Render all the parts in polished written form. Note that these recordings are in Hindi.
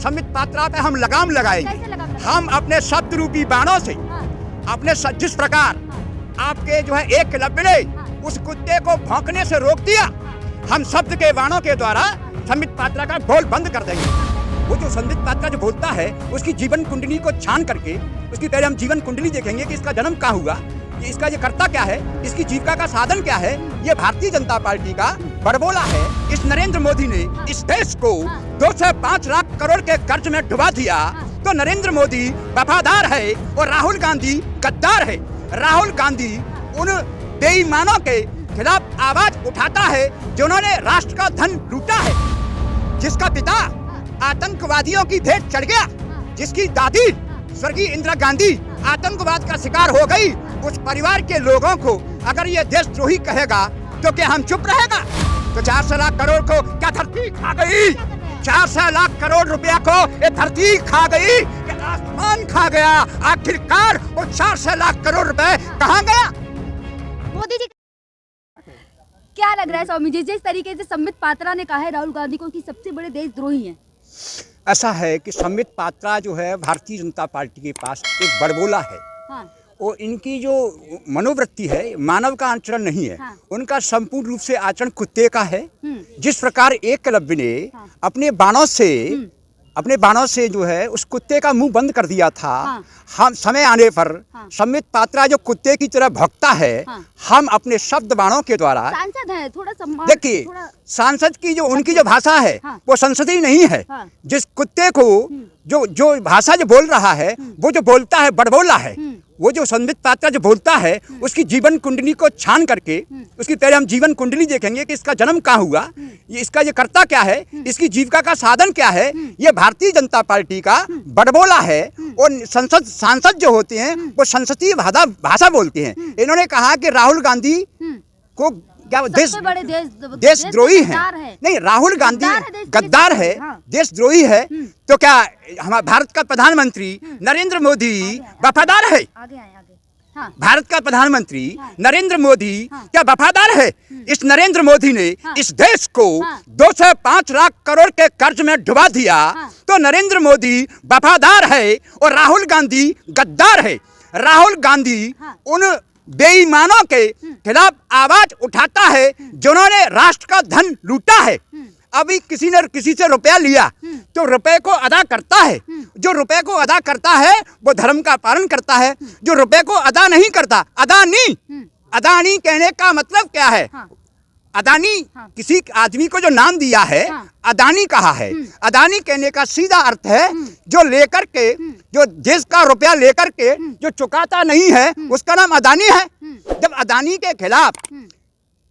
संबित पात्रा पे हम लगाम लगाएंगे। हम अपने शब्द रूपी बाणों से अपने जिस प्रकार आपके जो है एकलव्य ने उस कुत्ते को भौंकने से रोक दिया, हम शब्द के बाणों के द्वारा संबित पात्रा का बोल बंद कर देंगे। वो जो संबित पात्रा जो बोलता है उसकी जीवन कुंडली को छान करके उसकी पहले हम जीवन कुंडली देखेंगे कि इसका जन्म कहाँ हुआ, कि इसका ये करता क्या है, इसकी जीविका का साधन क्या है। ये भारतीय जनता पार्टी का बड़बोला है। इस नरेंद्र मोदी ने इस देश को 2 से 5 लाख करोड़ के कर्ज में डुबा दिया। तो नरेंद्र मोदी वफादार है और राहुल गांधी गद्दार है। राहुल गांधी उन बेईमानों के खिलाफ आवाज उठाता है जिन्होंने राष्ट्र का धन लूटा है, जिसका पिता आतंकवादियों की भेंट चढ़ गया, जिसकी दादी स्वर्गीय इंदिरा गांधी आतंकवाद का शिकार हो गई। उस परिवार के लोगों को अगर ये देशद्रोही कहेगा तो क्या हम चुप रहेगा? तो 400 लाख करोड़ को क्या धरती खा गई? 400 लाख करोड़ रुपया को ये धरती खा गई कि आसमान खा गया? आखिरकार वो 400 लाख करोड़ रुपए कहाँ गया? मोदी जी क्या लग रहा है स्वामी जी, जिस तरीके से संबित पात्रा ने कहा है राहुल गांधी को कि सबसे बड़े देशद्रोही हैं? ऐसा है कि संबित पात्रा जो है भारतीय जनता पार्टी के पास एक बड़बोला है। हाँ। वो इनकी जो मनोवृत्ति है मानव का आचरण नहीं है। हाँ। उनका संपूर्ण रूप से आचरण कुत्ते का है। जिस प्रकार एकलव्य ने अपने बाणों से जो है उस कुत्ते का मुंह बंद कर दिया था। हम समय आने पर संबित पात्रा जो कुत्ते की तरह भौंकता है, हम अपने शब्द बाणों के द्वारा सांसद है, थोड़ा सम्मान। देखिए सांसद की जो उनकी जो भाषा है वो संसदीय नहीं है। जिस कुत्ते को जो भाषा जो बोल रहा है वो जो बोलता है बड़बोला है। वो जो संबित पात्रा जो बोलता है उसकी जीवन कुंडली को छान करके उसकी पहले हम जीवन कुंडली देखेंगे कि इसका जन्म कहाँ हुआ, ये इसका ये करता क्या है, इसकी जीविका का साधन क्या है। ये भारतीय जनता पार्टी का बड़बोला है। और सांसद जो होते हैं वो संसदीय भाषा बोलते हैं। इन्होंने कहा कि राहुल गांधी को क्या देशद्रोही है। नहीं, राहुल गांधी गद्दार है, देशद्रोही है। तो क्या हमारा भारत का प्रधानमंत्री नरेंद्र मोदी वफादार है? भारत का प्रधानमंत्री नरेंद्र मोदी क्या वफादार है? इस नरेंद्र मोदी ने इस देश को 2 से 5 लाख करोड़ के कर्ज में डुबा दिया। तो नरेंद्र मोदी वफादार है और राहुल गांधी गद्दार है। राहुल गांधी उन बेईमानों के खिलाफ आवाज उठाता है जिन्होंने राष्ट्र का धन लूटा है। अभी किसी ने किसी से रुपया लिया तो रुपए को अदा करता है। जो रुपए को अदा करता है वो धर्म का पालन करता है। जो रुपए को अदा नहीं करता, अदानी कहने का मतलब क्या है? अदानी किसी आदमी को जो नाम दिया है अदानी कहा है। अदानी कहने का सीधा अर्थ है जो लेकर के, जो देश का रुपया लेकर के जो चुकाता नहीं है उसका नाम अदानी है। जब अदानी के खिलाफ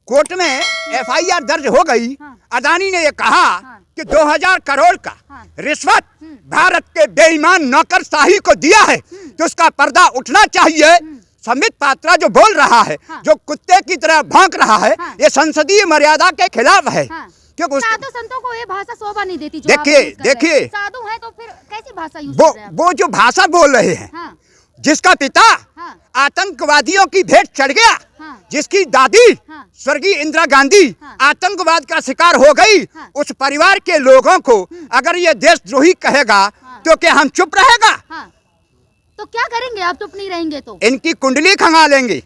कोर्ट में FIR दर्ज हो गई, अदानी ने ये कहा कि 2000 करोड़ का रिश्वत भारत के बेईमान नौकरशाही को दिया है तो उसका पर्दा उठना चाहिए। संबित पात्रा जो बोल रहा है, जो कुत्ते की तरह भौंक रहा है, ये संसदीय मर्यादा के खिलाफ है। क्योंकि साधु संतों को ये भाषा शोभा नहीं देती। देखिए साधु है तो फिर कैसी भाषा यूज कर रहे हैं? वो जो भाषा बोल रहे हैं, जिसका पिता आतंकवादियों की भेंट चढ़ गया, जिसकी दादी स्वर्गीय इंदिरा गांधी आतंकवाद का शिकार हो गई, उस परिवार के लोगों को अगर ये देशद्रोही कहेगा तो क्या हम चुप रहेगा? तो क्या करेंगे? आप चुप नहीं रहेंगे तो इनकी कुंडली खंगा लेंगे।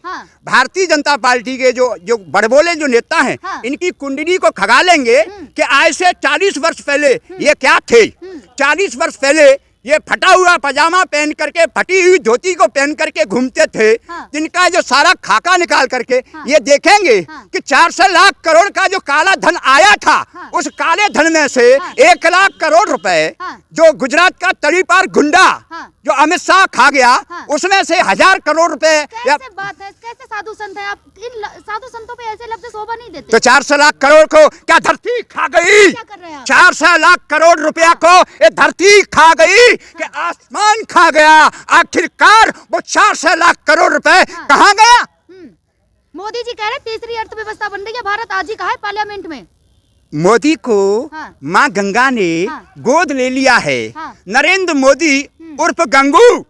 भारतीय जनता पार्टी के जो बड़बोले जो नेता हैं, इनकी कुंडली को खंगा लेंगे कि आज से 40 वर्ष पहले ये क्या थे। 40 वर्ष पहले ये फटा हुआ पजामा पहन करके, फटी हुई धोती को पहन करके घूमते थे। जिनका जो सारा खाका निकाल करके ये देखेंगे कि 400 लाख करोड़ का जो काला धन आया था, उस काले धन में से 1 लाख करोड़ रुपए जो गुजरात का तड़ी पार गुंडा जो अमित शाह खा गया, उसमें से 1000 करोड़ रुपए। कैसे बात है? कैसे साधु संत है आप? इन साधु संतों पे ऐसे लफ्ज़ शोभा नहीं देते। तो 400 लाख करोड़ को क्या धरती खा गई? 400 लाख करोड़ रुपया को ये धरती खा गई कि आसमान खा गया? आखिरकार वो 400 लाख करोड़ रुपए कहाँ गया? मोदी जी कह रहे तीसरी अर्थव्यवस्था बन रही है भारत, आज ही कहा है पार्लियामेंट में। मोदी को माँ गंगा ने गोद ले लिया है। नरेंद्र मोदी उर्फ गंगू,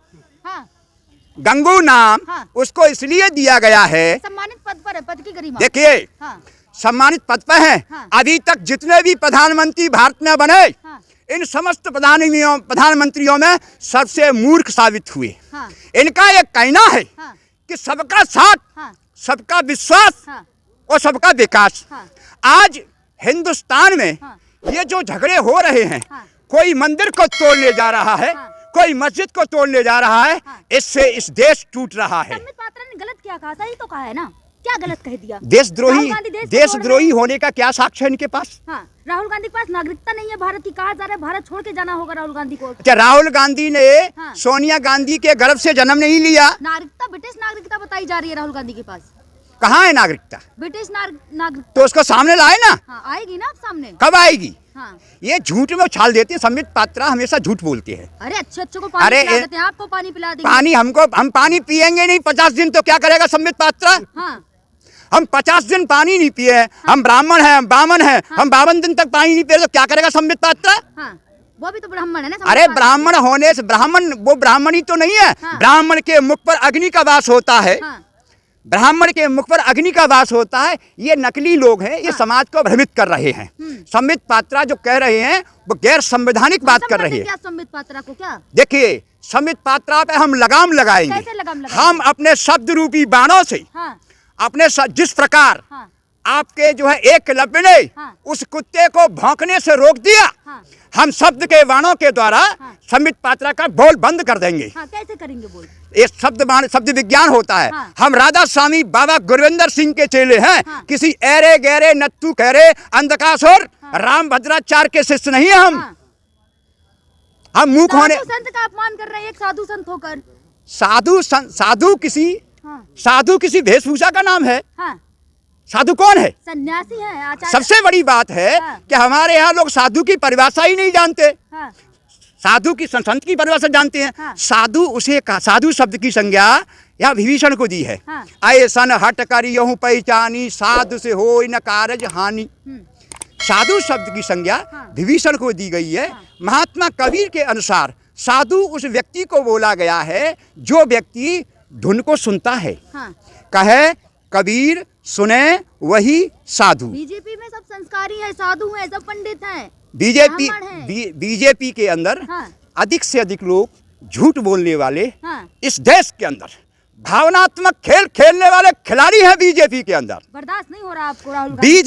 गंगू नाम उसको इसलिए दिया गया है, सम्मानित पद पर है, पद की गरिमा। देखिए सम्मानित पद पर है। अभी तक जितने भी प्रधानमंत्री भारत में बने, इन समस्त प्रधानमंत्रियों में सबसे मूर्ख साबित हुए। हाँ। इनका ये कहना है हाँ। कि सबका साथ, हाँ। सबका विश्वास, हाँ। और सबका विकास। हाँ। आज हिंदुस्तान में हाँ। ये जो झगड़े हो रहे हैं, हाँ। कोई मंदिर को तोड़ने जा रहा है, हाँ। कोई मस्जिद को तोड़ने जा रहा है, हाँ। इससे इस देश टूट रहा है। संबित पात्रा ने गलत क्या कहा? सही तो कहा है ना, क्या गलत कह दिया? देशद्रोही, राहुल गांधी देश को तोड़ देशद्रोही रहे हैं। होने का क्या साक्ष्य है इनके पास? हाँ, राहुल गांधी के पास नागरिकता नहीं है भारत की, कहा जा रहा है भारत छोड़ के जाना होगा राहुल गांधी को। क्या राहुल गांधी ने हाँ। सोनिया गांधी के गर्भ से जन्म नहीं लिया? नागरिकता, ब्रिटिश नागरिकता बताई जा रही है राहुल गांधी के पास। कहाँ है नागरिकता? ब्रिटिश नागरिकता। तो उसको सामने लाए ना। हाँ, आएगी ना अब सामने। कब आएगी? हाँ। ये झूठ में उछाल देते हैं। संबित पात्रा हमेशा झूठ बोलते हैं। अरे अच्छे को पानी अरे पिला देते हैं, आपको पानी पिला देंगे। पानी हम पानी पिएंगे नहीं 50 दिन तो क्या करेगा संबित पात्रा? हाँ। हम 50 दिन पानी नहीं पिए। हाँ। हम ब्राह्मण हैं, हम बामन हैं। हाँ। हम 52 दिन तक पानी नहीं पिए तो क्या करेगा संबित पात्रा? हाँ। वो भी तो ब्राह्मण है ना। अरे ब्राह्मण होने से ब्राह्मण, वो ब्राह्मणी तो नहीं है। हाँ। ब्राह्मण के मुख पर अग्नि का वास होता है। हाँ। ब्राह्मण के मुख पर अग्नि का वास होता है। ये नकली लोग हैं, ये समाज को भ्रमित कर रहे हैं। संबित पात्रा जो कह रहे हैं वो गैर संवैधानिक बात कर रहे हैं। क्या संबित पात्रा को क्या? देखिए, संबित पात्रा पे हम लगाम लगाएंगे। कैसे लगाम लगाएंगे? हम अपने शब्द रूपी बाणों से, हाँ। अपने जिस प्रकार हाँ। आपके जो है एकलव्य ने हाँ। उस कुत्ते को भौंकने से रोक दिया, हाँ। हम शब्द के बाणों के द्वारा हाँ। संबित पात्रा का बोल बंद कर देंगे। हाँ, कैसे करेंगे बोल? ये शब्द विज्ञान होता है। हाँ। हम राधा स्वामी बाबा गुरविंदर सिंह के चेले हैं। हाँ। किसी ऐरे गहरे नत्तू कहरे अंधकासुर हाँ। राम भद्राचार्य के शिष्य नहीं है हम। हाँ। हम मूक होने, साधु संत का अपमान कर रहे हैं एक साधु संत होकर। साधु किसी वेशभूषा का नाम है? हाँ। साधु कौन है? सन्यासी है, आचार्य। सबसे बड़ी बात है हाँ। कि हमारे यहाँ लोग साधु की परिभाषा ही नहीं जानते। हाँ। साधु की संत की परिभाषा जानते हैं। हाँ। साधु शब्द की संज्ञा यहाँ विभीषण को दी है। हाँ। ऐसन हट करियहु पहचानी साधु से होय न कारज हानि। साधु शब्द की संज्ञा हाँ। विभीषण को दी गई है। हाँ। महात्मा कबीर के अनुसार साधु उस व्यक्ति को बोला गया है जो व्यक्ति धुन को सुनता है। हाँ। कहे कबीर सुने वही साधु। बीजेपी में सब संस्कारी है, साधु हैं, सब पंडित हैं, बीजेपी ब्राह्मण हैं। बीजेपी के अंदर हाँ। अधिक से अधिक लोग झूठ बोलने वाले, हाँ। इस देश के अंदर भावनात्मक खेल खेलने वाले खिलाड़ी हैं। बीजेपी के अंदर बर्दाश्त नहीं हो रहा आपको राहुल गांधी?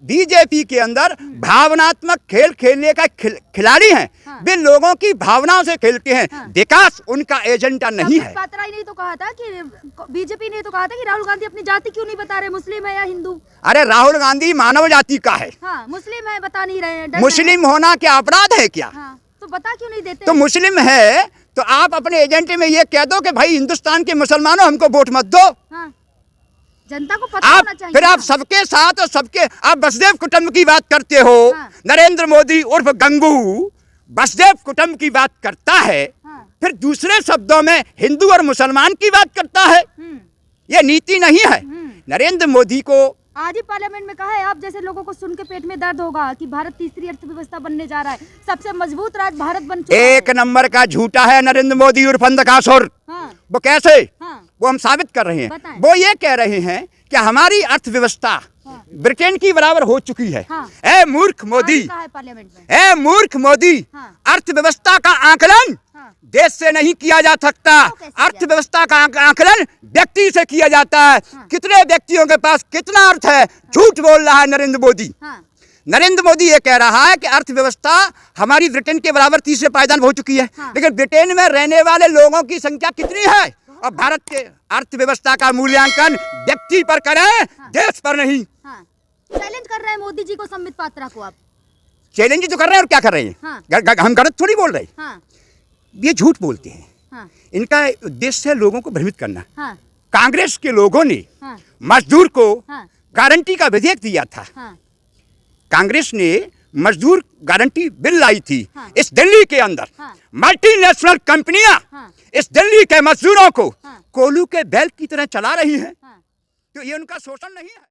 बीजेपी के अंदर भावनात्मक खेल खेलने का खिलाड़ी हैं। हाँ। वे लोगों की भावनाओं से खेलते हैं। हाँ। विकास उनका एजेंडा नहीं है। पात्रा ही नहीं तो कहा था कि बीजेपी ने तो कहा था कि राहुल गांधी अपनी जाति क्यों नहीं बता रहे, मुस्लिम है या हिंदू? अरे राहुल गांधी मानव जाति का है। हाँ, मुस्लिम है बता नहीं रहे हैं। मुस्लिम होना क्या अपराध है क्या? हाँ, तो बता क्यों नहीं देते? तो मुस्लिम है तो आप अपने एजेंडे में ये कह दो कि भाई हिंदुस्तान के मुसलमानों हमको वोट मत दो। हाँ, जनता को पता होना चाहिए। फिर आप सबके साथ और सबके, आप वसुदेव कुटुंब की बात करते हो। हाँ। नरेंद्र मोदी उर्फ गंगू वसुदेव कुटुंब की बात करता है। हाँ। फिर दूसरे शब्दों में हिंदू और मुसलमान की बात करता है। ये नीति नहीं है। नरेंद्र मोदी को आज ही पार्लियामेंट में कहा है, आप जैसे लोगों को सुन के पेट में दर्द होगा कि भारत तीसरी अर्थव्यवस्था बनने जा रहा है, सबसे मजबूत राज्य भारत बन चुका है। एक नंबर का झूठा है नरेंद्र मोदी उर्फ अंधकासुर। हाँ। वो कैसे? हाँ। वो हम साबित कर रहे हैं। बताएं। वो ये कह रहे हैं कि हमारी अर्थव्यवस्था हाँ। ब्रिटेन की बराबर हो चुकी है। हाँ। ए मूर्ख मोदी, आज कहा है पार्लियामेंट में। ए मूर्ख मोदी, हाँ। अर्थव्यवस्था का आकलन हाँ। देश से नहीं किया जा सकता। तो कैसे अर्थव्यवस्था का आकलन व्यक्ति से किया जाता है। हाँ। कितने व्यक्तियों के पास कितना अर्थ है? झूठ बोल रहा है नरेंद्र मोदी। हाँ। नरेंद्र मोदी ये कह रहा है कि अर्थव्यवस्था हमारी ब्रिटेन के बराबर तीसरे पायदान हो चुकी है। हाँ। लेकिन ब्रिटेन में रहने वाले लोगों की संख्या कितनी है? और भारत के अर्थव्यवस्था का मूल्यांकन व्यक्ति पर करें। हाँ। देश पर नहीं। हाँ। चैलेंज कर रहे हैं मोदी जी को, संबित पात्रा को आप। चैलेंज तो कर रहे हैं और क्या कर रहे हैं? हाँ। हम गलत थोड़ी बोल रहे हैं। हाँ। ये झूठ बोलते हैं। हाँ। इनका उद्देश्य है लोगों को भ्रमित करना। हाँ। कांग्रेस के लोगों ने हाँ। मजदूर को हाँ। गारंटी का विधेयक दिया था। हाँ। कांग्रेस ने मजदूर गारंटी बिल लाई थी। हाँ। इस दिल्ली के अंदर हाँ। मल्टीनेशनल कंपनियां हाँ। इस दिल्ली के मजदूरों को हाँ। कोलू के बैल की तरह चला रही हैं। हाँ। तो ये उनका शोषण नहीं है।